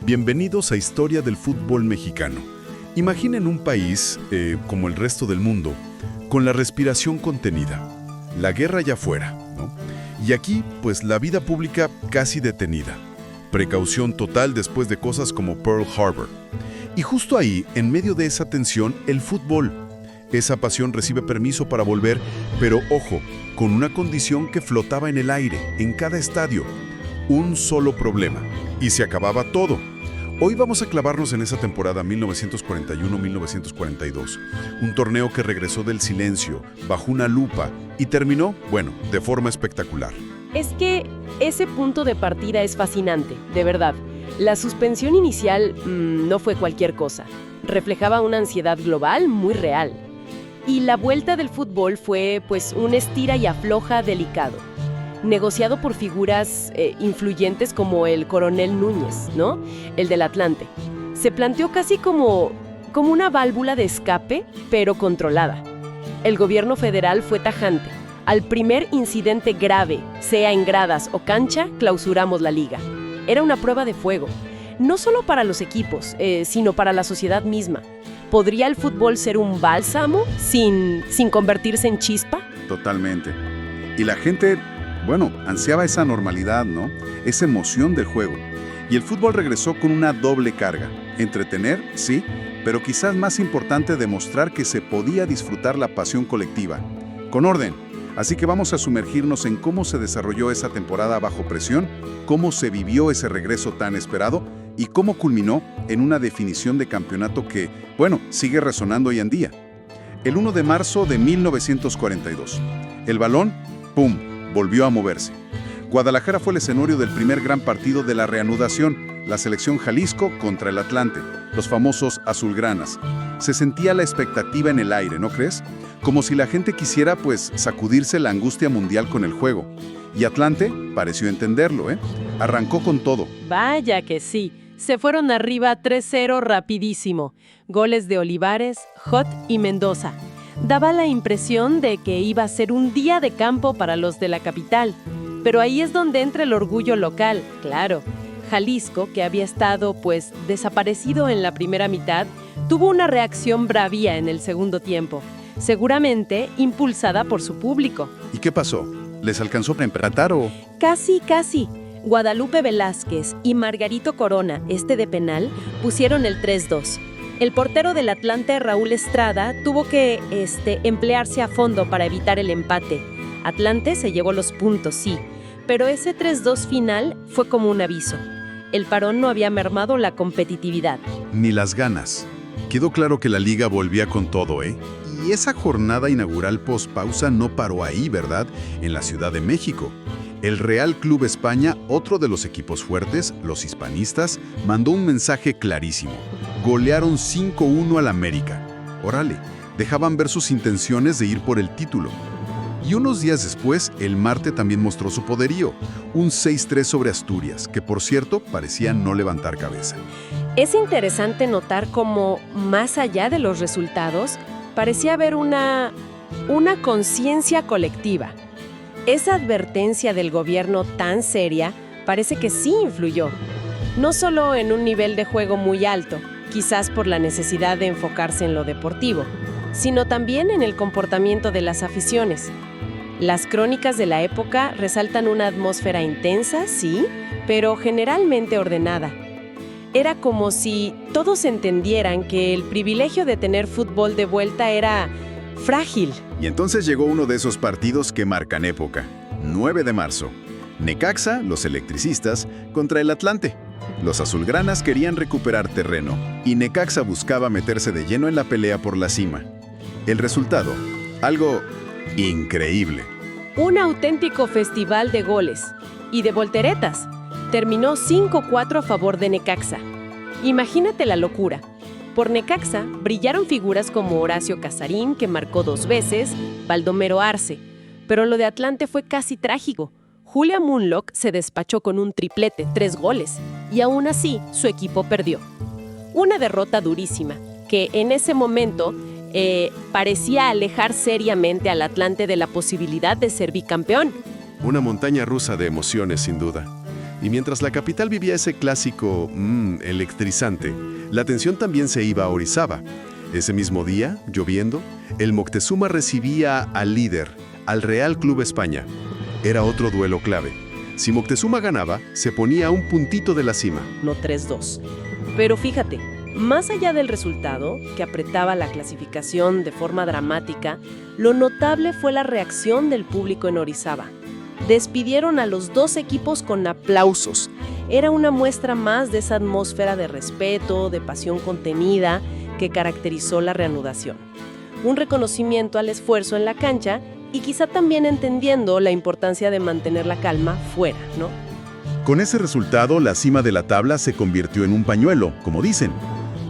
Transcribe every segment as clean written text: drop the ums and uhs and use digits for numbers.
Bienvenidos a Historia del Fútbol Mexicano. Imaginen un país, como el resto del mundo, con la respiración contenida, la guerra ya fuera, ¿no? Y aquí, pues la vida pública casi detenida. Precaución total después de cosas como Pearl Harbor. Y justo ahí, en medio de esa tensión, el fútbol. Esa pasión recibe permiso para volver, pero ojo, con una condición que flotaba en el aire, en cada estadio. Un solo problema. Y se acababa todo. Hoy vamos a clavarnos en esa temporada 1941-1942, un torneo que regresó del silencio, bajo una lupa, y terminó, bueno, de forma espectacular. Es que ese punto de partida es fascinante, de verdad. La suspensión inicial no fue cualquier cosa. Reflejaba una ansiedad global muy real. Y la vuelta del fútbol fue, pues, un estira y afloja delicado, negociado por figuras influyentes como el coronel Núñez, ¿no? El del Atlante. Se planteó casi como una válvula de escape, pero controlada. El gobierno federal fue tajante. Al primer incidente grave, sea en gradas o cancha, clausuramos la liga. Era una prueba de fuego, no solo para los equipos, sino para la sociedad misma. ¿Podría el fútbol ser un bálsamo sin convertirse en chispa? Totalmente. Y la gente, bueno, ansiaba esa normalidad, ¿no? Esa emoción del juego. Y el fútbol regresó con una doble carga. Entretener, sí, pero quizás más importante demostrar que se podía disfrutar la pasión colectiva. Con orden. Así que vamos a sumergirnos en cómo se desarrolló esa temporada bajo presión, cómo se vivió ese regreso tan esperado y cómo culminó en una definición de campeonato que, bueno, sigue resonando hoy en día. El 1 de marzo de 1942. El balón, ¡pum!, volvió a moverse. Guadalajara fue el escenario del primer gran partido de la reanudación, la selección Jalisco contra el Atlante, los famosos azulgranas. Se sentía la expectativa en el aire, ¿no crees? Como si la gente quisiera, pues, sacudirse la angustia mundial con el juego. Y Atlante pareció entenderlo, ¿eh? Arrancó con todo. Vaya que sí. Se fueron arriba 3-0 rapidísimo. Goles de Olivares, Jot y Mendoza. Daba la impresión de que iba a ser un día de campo para los de la capital. Pero ahí es donde entra el orgullo local, claro. Jalisco, que había estado, pues, desaparecido en la primera mitad, tuvo una reacción bravía en el segundo tiempo, seguramente impulsada por su público. ¿Y qué pasó? ¿Les alcanzó para empatar o...? Casi. Guadalupe Velázquez y Margarito Corona, de penal, pusieron el 3-2. El portero del Atlante, Raúl Estrada, tuvo que emplearse a fondo para evitar el empate. Atlante se llevó los puntos, sí, pero ese 3-2 final fue como un aviso. El parón no había mermado la competitividad. Ni las ganas. Quedó claro que la liga volvía con todo, ¿eh? Y esa jornada inaugural post-pausa no paró ahí, ¿verdad? En la Ciudad de México. El Real Club España, otro de los equipos fuertes, los hispanistas, mandó un mensaje clarísimo. Golearon 5-1 al América. Órale, dejaban ver sus intenciones de ir por el título. Y unos días después, el Marte también mostró su poderío. Un 6-3 sobre Asturias, que por cierto, parecía no levantar cabeza. Es interesante notar cómo, más allá de los resultados, parecía haber una conciencia colectiva. Esa advertencia del gobierno tan seria parece que sí influyó. No solo en un nivel de juego muy alto, quizás por la necesidad de enfocarse en lo deportivo, sino también en el comportamiento de las aficiones. Las crónicas de la época resaltan una atmósfera intensa, sí, pero generalmente ordenada. Era como si todos entendieran que el privilegio de tener fútbol de vuelta era frágil. Y entonces llegó uno de esos partidos que marcan época. 9 de marzo. Necaxa, los electricistas, contra el Atlante. Los azulgranas querían recuperar terreno y Necaxa buscaba meterse de lleno en la pelea por la cima. El resultado, algo increíble. Un auténtico festival de goles y de volteretas. Terminó 5-4 a favor de Necaxa. Imagínate la locura. Por Necaxa brillaron figuras como Horacio Casarín, que marcó 2 veces, Baldomero Arce. Pero lo de Atlante fue casi trágico. Julia Munlock se despachó con un triplete, 3 goles, y aún así su equipo perdió. Una derrota durísima, que en ese momento parecía alejar seriamente al Atlante de la posibilidad de ser bicampeón. Una montaña rusa de emociones, sin duda. Y mientras la capital vivía ese clásico electrizante, la atención también se iba a Orizaba. Ese mismo día, lloviendo, el Moctezuma recibía al líder, al Real Club España. Era otro duelo clave. Si Moctezuma ganaba, se ponía a un puntito de la cima. No 3-2. Pero fíjate, más allá del resultado, que apretaba la clasificación de forma dramática, lo notable fue la reacción del público en Orizaba. Despidieron a los dos equipos con aplausos. Era una muestra más de esa atmósfera de respeto, de pasión contenida que caracterizó la reanudación. Un reconocimiento al esfuerzo en la cancha y quizá también entendiendo la importancia de mantener la calma fuera, ¿no? Con ese resultado, la cima de la tabla se convirtió en un pañuelo, como dicen.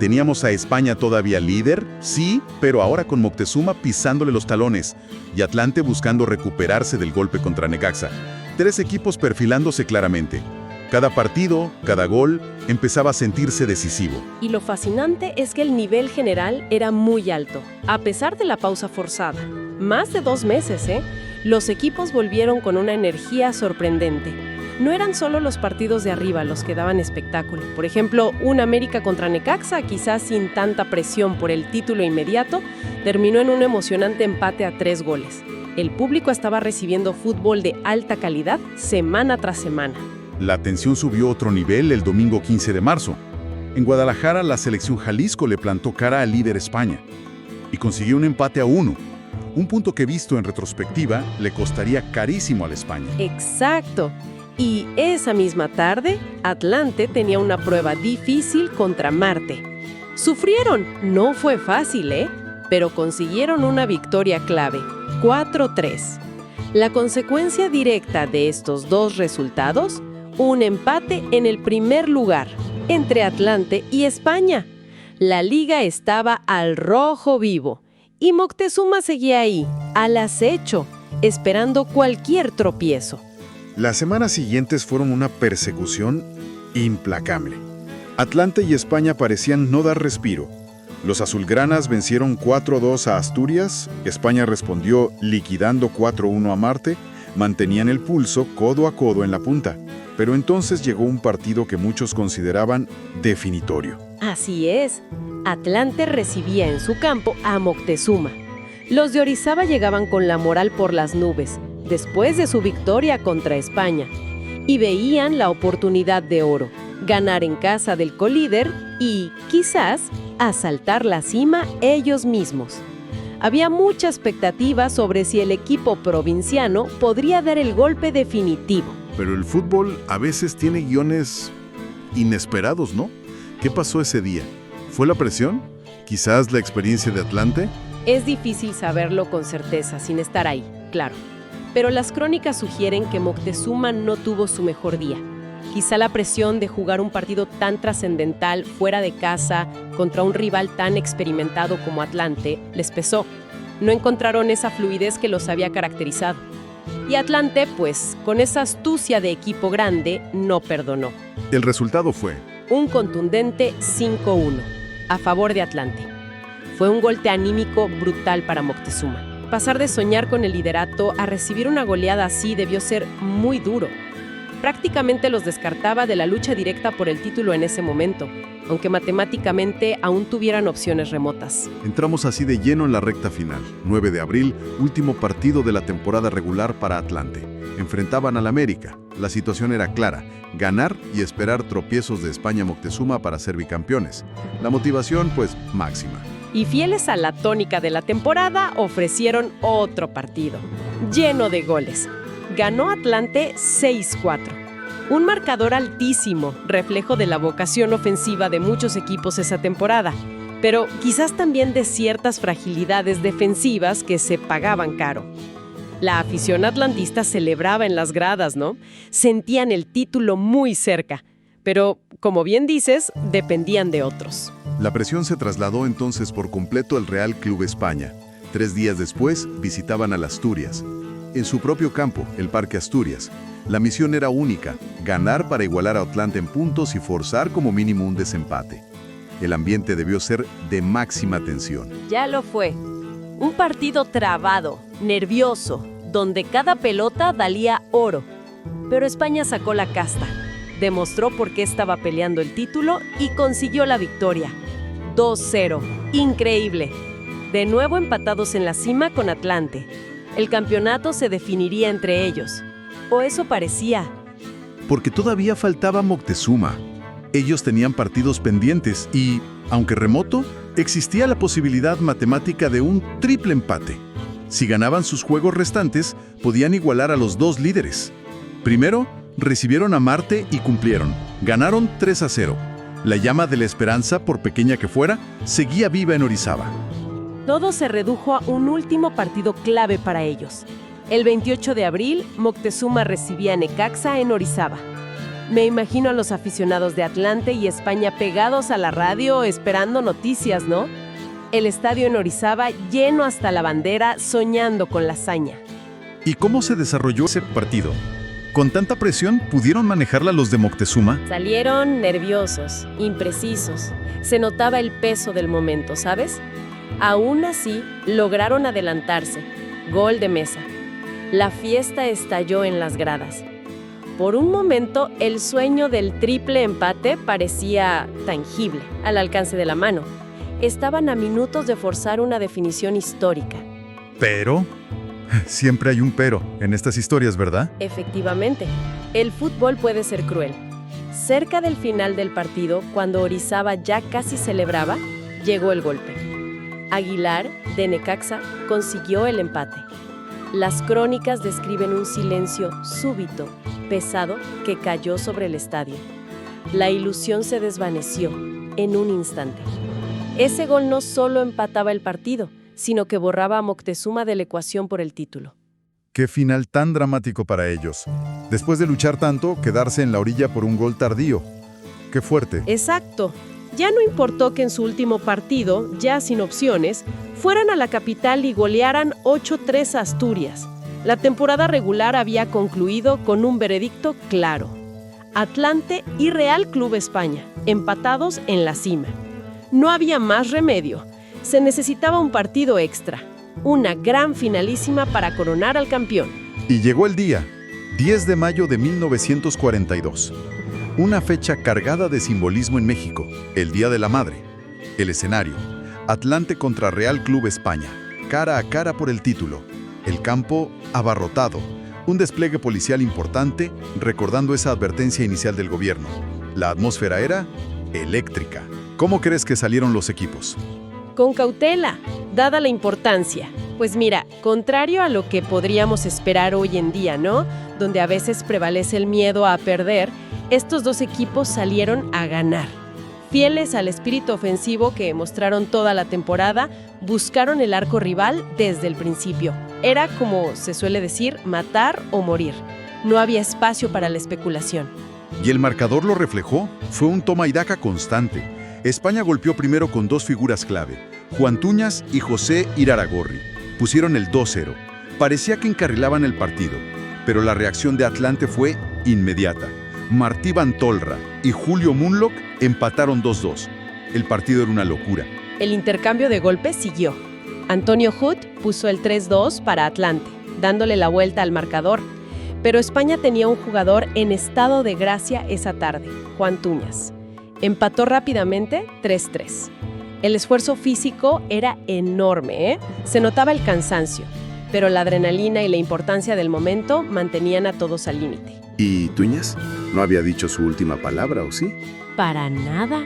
Teníamos a España todavía líder, sí, pero ahora con Moctezuma pisándole los talones y Atlante buscando recuperarse del golpe contra Necaxa. 3 equipos perfilándose claramente. Cada partido, cada gol, empezaba a sentirse decisivo. Y lo fascinante es que el nivel general era muy alto, a pesar de la pausa forzada. Más de 2 meses, ¿eh? Los equipos volvieron con una energía sorprendente. No eran solo los partidos de arriba los que daban espectáculo. Por ejemplo, un América contra Necaxa, quizás sin tanta presión por el título inmediato, terminó en un emocionante empate a 3 goles. El público estaba recibiendo fútbol de alta calidad semana tras semana. La tensión subió a otro nivel el domingo 15 de marzo. En Guadalajara, la selección Jalisco le plantó cara al líder España y consiguió un empate a 1. Un punto que visto en retrospectiva le costaría carísimo a la España. Exacto. Y esa misma tarde, Atlante tenía una prueba difícil contra Marte. Sufrieron, no fue fácil, pero consiguieron una victoria clave, 4-3. La consecuencia directa de estos 2 resultados, un empate en el primer lugar, entre Atlante y España. La liga estaba al rojo vivo, y Moctezuma seguía ahí, al acecho, esperando cualquier tropiezo. Las semanas siguientes fueron una persecución implacable. Atlante y España parecían no dar respiro. Los azulgranas vencieron 4-2 a Asturias, España respondió liquidando 4-1 a Marte, mantenían el pulso codo a codo en la punta. Pero entonces llegó un partido que muchos consideraban definitorio. Así es, Atlante recibía en su campo a Moctezuma. Los de Orizaba llegaban con la moral por las nubes, después de su victoria contra España, y veían la oportunidad de oro, ganar en casa del colíder y, quizás, asaltar la cima ellos mismos. Había mucha expectativa sobre si el equipo provinciano podría dar el golpe definitivo. Pero el fútbol a veces tiene guiones inesperados, ¿no? ¿Qué pasó ese día? ¿Fue la presión? ¿Quizás la experiencia de Atlante? Es difícil saberlo con certeza, sin estar ahí, claro. Pero las crónicas sugieren que Moctezuma no tuvo su mejor día. Quizá la presión de jugar un partido tan trascendental fuera de casa contra un rival tan experimentado como Atlante les pesó. No encontraron esa fluidez que los había caracterizado. Y Atlante, pues, con esa astucia de equipo grande, no perdonó. El resultado fue Un contundente 5-1, a favor de Atlante. Fue un golpe anímico brutal para Moctezuma. Pasar de soñar con el liderato a recibir una goleada así debió ser muy duro. Prácticamente los descartaba de la lucha directa por el título en ese momento, aunque matemáticamente aún tuvieran opciones remotas. Entramos así de lleno en la recta final. 9 de abril, último partido de la temporada regular para Atlante. Enfrentaban al América. La situación era clara: ganar y esperar tropiezos de España Moctezuma para ser bicampeones. La motivación, pues, máxima. Y fieles a la tónica de la temporada, ofrecieron otro partido, lleno de goles. Ganó Atlante 6-4. Un marcador altísimo, reflejo de la vocación ofensiva de muchos equipos esa temporada, pero quizás también de ciertas fragilidades defensivas que se pagaban caro. La afición atlantista celebraba en las gradas, ¿no? Sentían el título muy cerca, pero, como bien dices, dependían de otros. La presión se trasladó entonces por completo al Real Club España. 3 días después, visitaban al Asturias. En su propio campo, el Parque Asturias. La misión era única: ganar para igualar a Atlante en puntos y forzar como mínimo un desempate. El ambiente debió ser de máxima tensión. Ya lo fue. Un partido trabado, nervioso, donde cada pelota valía oro. Pero España sacó la casta. demostró por qué estaba peleando el título y consiguió la victoria. 2-0. Increíble. De nuevo empatados en la cima con Atlante. El campeonato se definiría entre ellos. O eso parecía. Porque todavía faltaba Moctezuma. Ellos tenían partidos pendientes y, aunque remoto, existía la posibilidad matemática de un triple empate. Si ganaban sus juegos restantes, podían igualar a los dos líderes. Primero, recibieron a Marte y cumplieron. Ganaron 3-0. La llama de la esperanza, por pequeña que fuera, seguía viva en Orizaba. Todo se redujo a un último partido clave para ellos. El 28 de abril, Moctezuma recibía a Necaxa en Orizaba. Me imagino a los aficionados de Atlante y España pegados a la radio esperando noticias, ¿no? El estadio en Orizaba lleno hasta la bandera, soñando con la hazaña. ¿Y cómo se desarrolló ese partido? ¿Con tanta presión pudieron manejarla los de Moctezuma? Salieron nerviosos, imprecisos. Se notaba el peso del momento, ¿sabes? Aún así, lograron adelantarse. Gol de Mesa. La fiesta estalló en las gradas. Por un momento, el sueño del triple empate parecía tangible, al alcance de la mano. Estaban a minutos de forzar una definición histórica. Pero, siempre hay un pero en estas historias, ¿verdad? Efectivamente, el fútbol puede ser cruel. Cerca del final del partido, cuando Orizaba ya casi celebraba, llegó el golpe. Aguilar, de Necaxa, consiguió el empate. Las crónicas describen un silencio súbito, pesado, que cayó sobre el estadio. La ilusión se desvaneció en un instante. Ese gol no solo empataba el partido, sino que borraba a Moctezuma de la ecuación por el título. Qué final tan dramático para ellos. Después de luchar tanto, quedarse en la orilla por un gol tardío. Qué fuerte. Exacto. Ya no importó que en su último partido, ya sin opciones, fueran a la capital y golearan 8-3 a Asturias. La temporada regular había concluido con un veredicto claro. Atlante y Real Club España, empatados en la cima. No había más remedio. Se necesitaba un partido extra. Una gran finalísima para coronar al campeón. Y llegó el día, 10 de mayo de 1942. Una fecha cargada de simbolismo en México, el Día de la Madre. El escenario, Atlante contra Real Club España, cara a cara por el título. El campo, abarrotado. Un despliegue policial importante, recordando esa advertencia inicial del gobierno. La atmósfera era eléctrica. ¿Cómo crees que salieron los equipos? Con cautela, dada la importancia. Pues mira, contrario a lo que podríamos esperar hoy en día, ¿no? Donde a veces prevalece el miedo a perder, estos dos equipos salieron a ganar. Fieles al espíritu ofensivo que mostraron toda la temporada, buscaron el arco rival desde el principio. Era, como se suele decir, matar o morir. No había espacio para la especulación. Y el marcador lo reflejó. Fue un toma y daca constante. España golpeó primero con dos figuras clave, Juan Tuñas y José Iraragorri. Pusieron el 2-0. Parecía que encarrilaban el partido, pero la reacción de Atlante fue inmediata. Martí Bantolra y Julio Munlock empataron 2-2. El partido era una locura. El intercambio de golpes siguió. Antonio Hood puso el 3-2 para Atlante, dándole la vuelta al marcador. Pero España tenía un jugador en estado de gracia esa tarde, Juan Tuñas. Empató rápidamente 3-3. El esfuerzo físico era enorme, ¿eh? Se notaba el cansancio, pero la adrenalina y la importancia del momento mantenían a todos al límite. ¿Y Tuñas? ¿No había dicho su última palabra, o sí? Para nada.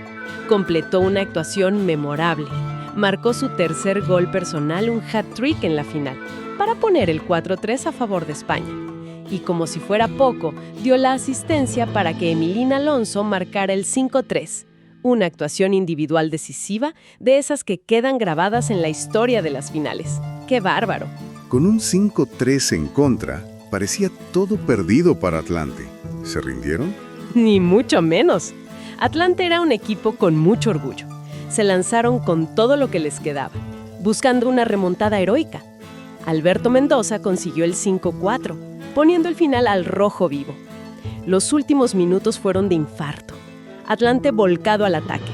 Completó una actuación memorable. Marcó su tercer gol personal, un hat-trick en la final, para poner el 4-3 a favor de España. Y como si fuera poco, dio la asistencia para que Emilín Alonso marcara el 5-3. Una actuación individual decisiva, de esas que quedan grabadas en la historia de las finales. ¡Qué bárbaro! Con un 5-3 en contra, parecía todo perdido para Atlante. ¿Se rindieron? Ni mucho menos. Atlante era un equipo con mucho orgullo. Se lanzaron con todo lo que les quedaba, buscando una remontada heroica. Alberto Mendoza consiguió el 5-4, poniendo el final al rojo vivo. Los últimos minutos fueron de infarto. Atlante volcado al ataque.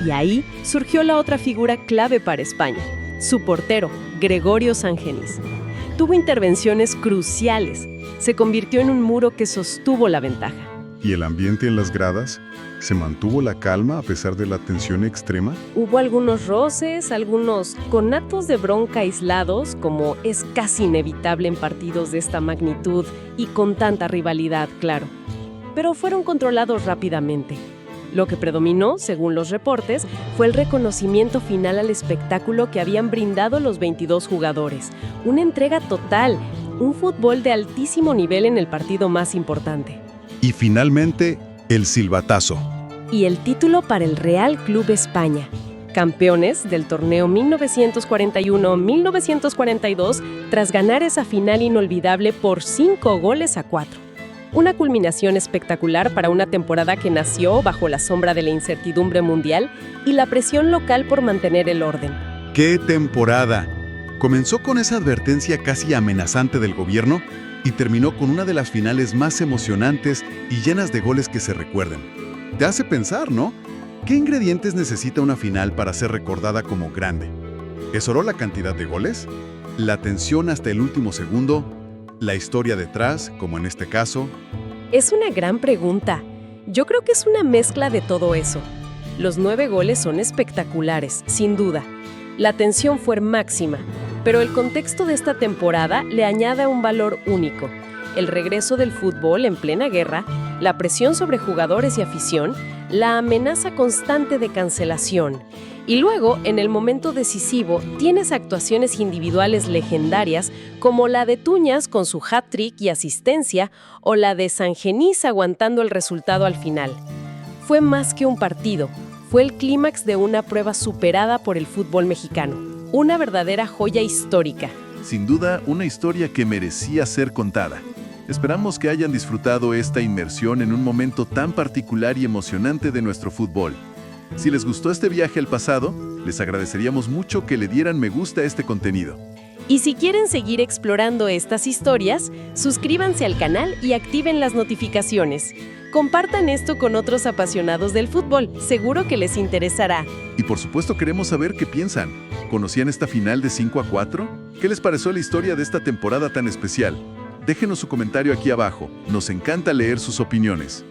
Y ahí surgió la otra figura clave para España, su portero, Gregorio Sangenís. Tuvo intervenciones cruciales. Se convirtió en un muro que sostuvo la ventaja. ¿Y el ambiente en las gradas? ¿Se mantuvo la calma a pesar de la tensión extrema? Hubo algunos roces, algunos conatos de bronca aislados, como es casi inevitable en partidos de esta magnitud y con tanta rivalidad, claro. Pero fueron controlados rápidamente. Lo que predominó, según los reportes, fue el reconocimiento final al espectáculo que habían brindado los 22 jugadores. Una entrega total, un fútbol de altísimo nivel en el partido más importante. Y finalmente, el silbatazo. Y el título para el Real Club España. Campeones del torneo 1941-1942 tras ganar esa final inolvidable por 5-4. Una culminación espectacular para una temporada que nació bajo la sombra de la incertidumbre mundial y la presión local por mantener el orden. ¡Qué temporada! Comenzó con esa advertencia casi amenazante del gobierno y terminó con una de las finales más emocionantes y llenas de goles que se recuerden. Te hace pensar, ¿no? ¿Qué ingredientes necesita una final para ser recordada como grande? ¿Es solo la cantidad de goles? ¿La tensión hasta el último segundo? ¿La historia detrás, como en este caso? Es una gran pregunta. Yo creo que es una mezcla de todo eso. Los 9 goles son espectaculares, sin duda. La tensión fue máxima, pero el contexto de esta temporada le añade un valor único. El regreso del fútbol en plena guerra, la presión sobre jugadores y afición, la amenaza constante de cancelación. Y luego, en el momento decisivo, tienes actuaciones individuales legendarias como la de Tuñas con su hat-trick y asistencia o la de Sangenís aguantando el resultado al final. Fue más que un partido, fue el clímax de una prueba superada por el fútbol mexicano. Una verdadera joya histórica. Sin duda, una historia que merecía ser contada. Esperamos que hayan disfrutado esta inmersión en un momento tan particular y emocionante de nuestro fútbol. Si les gustó este viaje al pasado, les agradeceríamos mucho que le dieran me gusta a este contenido. Y si quieren seguir explorando estas historias, suscríbanse al canal y activen las notificaciones. Compartan esto con otros apasionados del fútbol, seguro que les interesará. Y por supuesto queremos saber qué piensan. ¿Conocían esta final de 5-4? ¿Qué les pareció la historia de esta temporada tan especial? Déjenos su comentario aquí abajo, nos encanta leer sus opiniones.